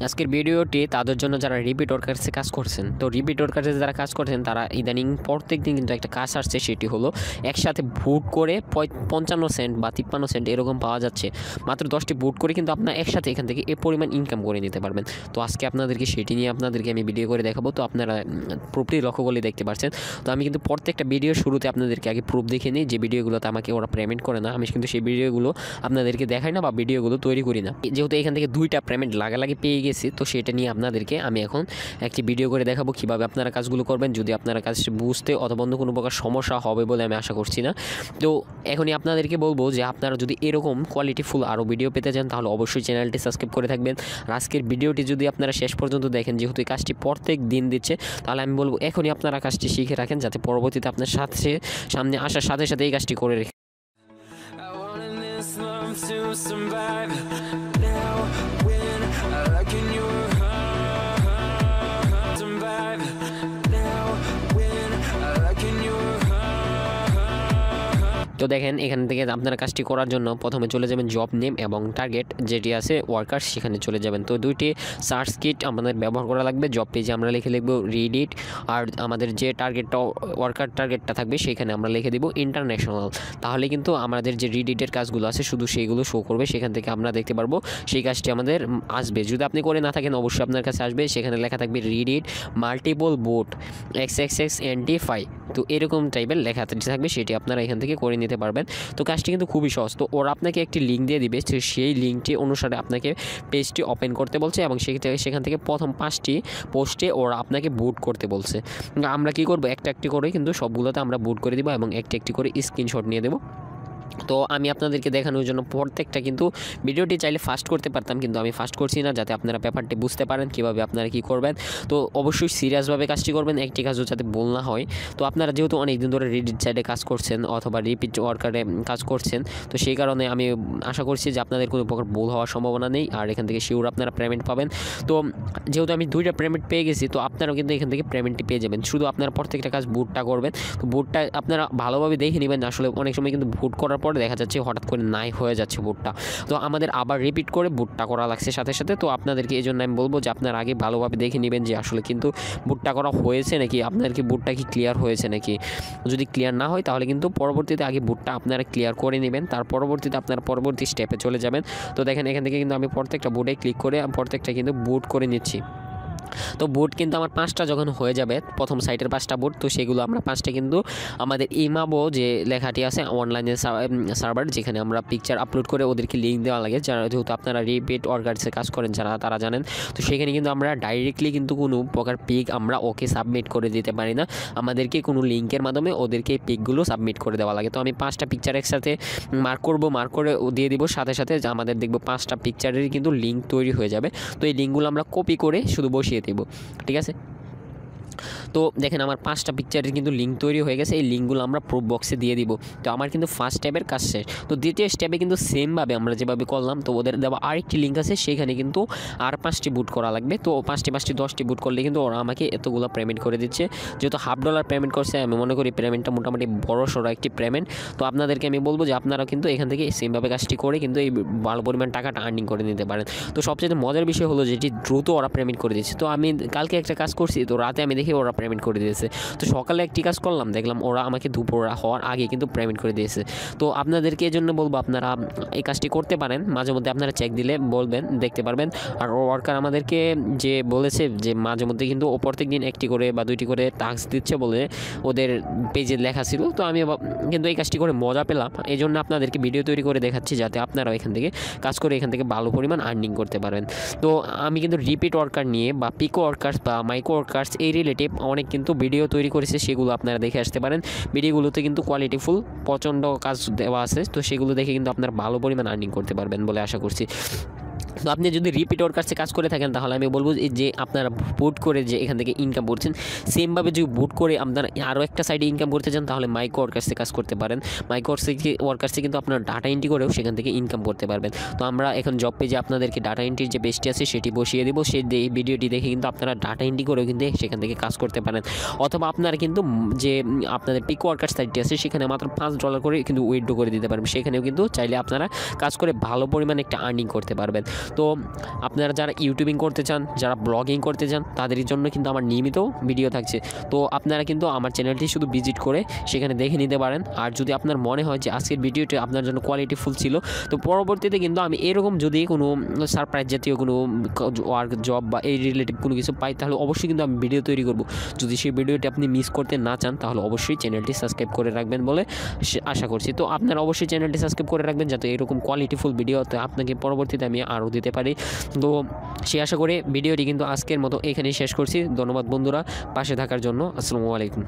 আজকের ভিডিওটি তাদের জন্য যারা রিপিট ওয়ার্কার্সে কাজ করছেন। তো রিপিট ওয়ার্কার্সে যারা কাজ করছেন তারা ইদানিং প্রত্যেক দিন কিন্তু একটা কাজ আসছে, সেটি হলো একসাথে বুট করে 55 সেন্ট বা 53 সেন্ট এরকম পাওয়া যাচ্ছে। মাত্র 10টি বুট করে কিন্তু আপনার একসাথে এখান থেকে এ পরিমাণ ইনকাম করে নিতে পারবেন। তো আজকে আপনাদেরকে সেটি নিয়ে আপনাদেরকে আমি ভিডিও করে দেখাবো। তো আপনারা প্রুফটি লক্ষ্য করলে দেখতে পাচ্ছেন। তো আমি কিন্তু প্রত্যেকটা ভিডিওর শুরুতে আপনাদেরকে আগে প্রুফ দেখে নিই, যে ভিডিওগুলোতে আমাকে ওরা পেমেন্ট করে না, আমি কিন্তু সেই ভিডিওগুলো আপনাদেরকে দেখাই না বা ভিডিওগুলো তৈরি করি না। যেহেতু এখান থেকে 2টা পেমেন্ট লাগালাগি পেয়ে গেছি, তো সেটা নিয়ে আপনাদেরকে আমি এখন একটি ভিডিও করে দেখাবো কীভাবে আপনারা কাজগুলো করবেন, যদি আপনারা কাজ বুঝতে অথবা অন্য কোনো প্রকার সমস্যা হবে বলে আমি আশা করছি না। তো এখনই আপনাদেরকে বলবো যে আপনারা যদি এরকম কোয়ালিটিফুল আরও ভিডিও পেতে চান তাহলে অবশ্যই চ্যানেলটি সাবস্ক্রাইব করে থাকবেন। আর আজকের ভিডিওটি যদি আপনারা শেষ পর্যন্ত দেখেন, যেহেতু এই কাজটি প্রত্যেক দিন দিচ্ছে, তাহলে আমি বলবো এখনই আপনারা কাজটি শিখে রাখেন, যাতে পরবর্তীতে আপনার সামনে আসার সাথে সাথে এই কাজটি করে রেখে to survive now when I look in your heart survive now when I look in your তো দেখেন এখান থেকে আপনারা কাজটি করার জন্য প্রথমে চলে যাবেন জব নেম এবং টার্গেট যেটি আছে ওয়ার্কার, সেখানে চলে যাবেন। তো দুইটি সার্চ কিট আমাদের ব্যবহার করা লাগবে। জব পেজে আমরা লিখব রিডিট, আর আমাদের যে টার্গেটটা ওয়ার্কার টার্গেটটা থাকবে সেখানে আমরা লিখে দেব ইন্টারন্যাশনাল। তাহলে কিন্তু আমাদের যে রিডিটের কাজগুলো আছে শুধু সেইগুলো শো করবে, সেখান থেকে আমরা দেখতে পারবো সেই কাজটি আমাদের আসবে। যদি আপনি করে না থাকেন অবশ্যই আপনার কাছে আসবে, সেখানে লেখা থাকবে রিডিট মাল্টিপল বুট XXXNT5। তো এরকম টাইপের লেখা থাকবে, সেটি আপনারা এখান থেকে করে নিতে পারবেন। তো কাজটি কিন্তু খুবই সহজ। তো ওরা আপনাকে একটি লিঙ্ক দিয়ে দিবে, সেই লিঙ্কটি অনুসারে আপনাকে পেজটি ওপেন করতে বলছে এবং সেখান থেকে প্রথম 5টি পোস্টে ওরা আপনাকে বুট করতে বলছে। আমরা কি করব, একটা একটি করে কিন্তু সবগুলোতে আমরা বুট করে দিব এবং একটি একটি করে স্ক্রিনশট নিয়ে দেব। তো আমি আপনাদেরকে দেখানোর জন্য প্রত্যেকটা কিন্তু ভিডিওটি চাইলে ফাস্ট করতে পারতাম, কিন্তু আমি ফাস্ট করছি না, যাতে আপনারা ব্যাপারটি বুঝতে পারেন কীভাবে আপনারা কী করবেন। তো অবশ্যই সিরিয়াসভাবে কাজটি করবেন, একটি কাজও যাতে ভুল না হয়। তো আপনারা যেহেতু অনেক দিন ধরে রিডিট সাইডে কাজ করছেন অথবা রিপিট ওয়ার্কারে কাজ করছেন, তো সেই কারণে আমি আশা করছি যে আপনাদের কোনো প্রকার ভুল হওয়ার সম্ভাবনা নেই, আর এখান থেকে শিওর আপনারা পেমেন্ট পাবেন। তো যেহেতু আমি 2টা পেমেন্ট পেয়ে গেছি, তো আপনারাও কিন্তু এখান থেকে পেমেন্টটি পেয়ে যাবেন। শুধু আপনারা প্রত্যেকটা কাজ বুটটা করবেন। তো বুটটা আপনারা ভালোভাবে দেখে নেবেন, আসলে অনেক সময় কিন্তু বুট করার পরে দেখা যাচ্ছে হঠাৎ করে নাই হয়ে যাচ্ছে বুটটা। তো আমাদের আবার রিপিট করে বুটটা করা লাগছে সাথে সাথে। তো আপনাদেরকে এই জন্য আমি বলবো যে আপনারা আগে ভালোভাবে দেখে নেবেন যে আসলে কিন্তু বুটটা করা হয়েছে নাকি, আপনার কি বুটটা কি ক্লিয়ার হয়েছে নাকি। যদি ক্লিয়ার না হয় তাহলে কিন্তু পরবর্তীতে আগে বুটটা আপনারা ক্লিয়ার করে নেবেন, তার পরবর্তীতে আপনারা পরবর্তী স্টেপে চলে যাবেন। তো দেখেন এখান থেকে কিন্তু আমি প্রত্যেকটা বুটে ক্লিক করে প্রত্যেকটা কিন্তু বুট করে নিচ্ছি। তো বুট কিন্তু আমার 5টা যখন হয়ে যাবে, প্রথম সাইটের 5টা বুট, তো সেগুলো আমরা 5টা কিন্তু আমাদের ইমাবো যে লেখাটি আছে অনলাইনে সার্ভার, যেখানে আমরা পিকচার আপলোড করে ওদেরকে লিঙ্ক দেওয়া লাগে, যারা যেহেতু আপনারা রিপিট ওয়ার্কার্সে কাজ করেন যারা তারা জানেন। তো সেখানে কিন্তু আমরা ডাইরেক্টলি কিন্তু কোনো প্রকার পিক আমরা ওকে সাবমিট করে দিতে পারি না, আমাদেরকে কোনো লিঙ্কের মাধ্যমে ওদেরকে পিকগুলো সাবমিট করে দেওয়া লাগে। তো আমি 5টা পিকচার একসাথে মার্ক করে দিয়ে দিব, সাথে সাথে আমাদের দেখব 5টা পিকচারেরই কিন্তু লিঙ্ক তৈরি হয়ে যাবে। তো এই লিঙ্কগুলো আমরা কপি করে শুধু বসিয়ে দেব, ঠিক আছে। তো দেখেন আমার 5টা পিকচারের কিন্তু লিঙ্ক তৈরি হয়ে গেছে, এই লিঙ্কগুলো আমরা প্রুফ বক্সে দিয়ে দিব। তো আমার কিন্তু ফার্স্ট স্টেপের কাজ শেষ। তো দ্বিতীয় স্টেপে কিন্তু সেমভাবে আমরা যেভাবে করলাম, তো ওদের দেওয়া আরেকটি লিঙ্ক আছে, সেখানে কিন্তু আর 5টি বুট করা লাগবে। তো 5টি 10টি বুট করলে কিন্তু ওরা আমাকে এতগুলো পেমেন্ট করে দিচ্ছে। যেহেতু $1/2 পেমেন্ট করছে, আমি মনে করি পেমেন্টটা মোটামুটি বড় সড়ো একটি পেমেন্ট। তো আপনাদেরকে আমি বলবো যে আপনারা কিন্তু এখান থেকে সেমভাবে কাজটি করে কিন্তু এই ভালো পরিমাণ টাকাটা আর্নিং করে নিতে পারেন। তো সবচেয়ে মজার বিষয় হলো যেটি দ্রুত ওরা পেমেন্ট করে দিচ্ছে। তো আমি কালকে একটা কাজ করছি, তো রাতে আমি দেখি ওরা পেমেন্ট করে দিয়েছে। তো সকালে একটি কাজ করলাম, দেখলাম ওরা আমাকে দুপুর হওয়ার আগে কিন্তু পেমেন্ট করে দিয়েছে। তো আপনাদেরকে এই জন্য বলবো আপনারা এই কাজটি করতে পারেন, মাঝে মধ্যে আপনারা চেক দিলে বলবেন, দেখতে পারবেন। আর ওয়ার্কার আমাদেরকে যে বলেছে যে মাঝে মধ্যে কিন্তু ও প্রত্যেক দিন 1টি করে বা 2টি করে টাস্ক দিচ্ছে বলে ওদের পেজে লেখা ছিল। তো আমি কিন্তু এই কাজটি করে মজা পেলাম, এই জন্য আপনাদেরকে ভিডিও তৈরি করে দেখাচ্ছি, যাতে আপনারাও এখান থেকে কাজ করে এখান থেকে ভালো পরিমাণ আর্নিং করতে পারেন। তো আমি কিন্তু রিপিট ওয়ার্কার নিয়ে বা পিকো ওয়ার্কার্স বা মাইক্রো ওয়ার্কার্স এই রিলেটিভ অনেক কিন্তু ভিডিও তৈরি করেছে, সেগুলো আপনারা দেখে আসতে পারেন। ভিডিওগুলোতে কিন্তু কোয়ালিটিফুল প্রচণ্ড কাজ দেওয়া আছে, তো সেগুলো দেখে কিন্তু আপনারা ভালো পরিমাণ আর্নিং করতে পারবেন বলে আশা করছি। তো আপনি যদি রিপিট ওয়ার্কার্সে কাজ করে থাকেন, তাহলে আমি বলবো যে আপনারা বুট করে যে এখান থেকে ইনকাম করছেন, সেমভাবে যদি বুট করে আপনারা আরও একটা সাইডে ইনকাম করতে চান, তাহলে মাইক্রো ওয়ার্কার্সে কাজ করতে পারেন। মাইক্রো ওয়ার্কার্সে কিন্তু আপনারা ডাটা এন্ট্রি করেও সেখান থেকে ইনকাম করতে পারবেন। তো আমরা এখন জব পেজে আপনাদেরকে ডাটা এন্ট্রির যে পেজটি আছে সেটি বসিয়ে দেবো, সেই ভিডিওটি দেখে কিন্তু আপনারা ডাটা এন্ট্রি করেও কিন্তু সেখান থেকে কাজ করতে পারেন। অথবা আপনারা কিন্তু যে আপনাদের পিকো ওয়ার্কার্স সাইটটি আছে সেখানে মাত্র $5 করে কিন্তু উইথড্র করে দিতে পারবেন, সেখানেও কিন্তু চাইলে আপনারা কাজ করে ভালো পরিমাণে একটা আর্নিং করতে পারবেন। তো আপনারা যারা ইউটিউবিং করতে চান, যারা ব্লগিং করতে চান, তাদের জন্য কিন্তু আমার নিয়মিত ভিডিও থাকছে। তো আপনারা কিন্তু আমার চ্যানেলটি শুধু ভিজিট করে সেখানে দেখে নিতে পারেন। আর যদি আপনার মনে হয় যে আজকের ভিডিওটি আপনার জন্য কোয়ালিটিফুল ছিল, তো পরবর্তীতে কিন্তু আমি এরকম যদি কোনো সারপ্রাইজ জাতীয় কোনো ওয়ার্ক জব বা এই রিলেটিভ কোনো কিছু পাই, তাহলে অবশ্যই কিন্তু আমি ভিডিও তৈরি করব। যদি সেই ভিডিওটি আপনি মিস করতে না চান, তাহলে অবশ্যই চ্যানেলটি সাবস্ক্রাইব করে রাখবেন বলে আশা করছি। তো আপনারা অবশ্যই চ্যানেলটি সাবস্ক্রাইব করে রাখবেন, যাতে এরকম কোয়ালিটিফুল ভিডিও আপনাকে পরবর্তীতে আমি আরও দিতে পারি। তো সে আশা করে ভিডিওটি কিন্তু আজকের মতো এখানেই শেষ করছি। ধন্যবাদ বন্ধুরা পাশে থাকার জন্য। আসসালামু আলাইকুম।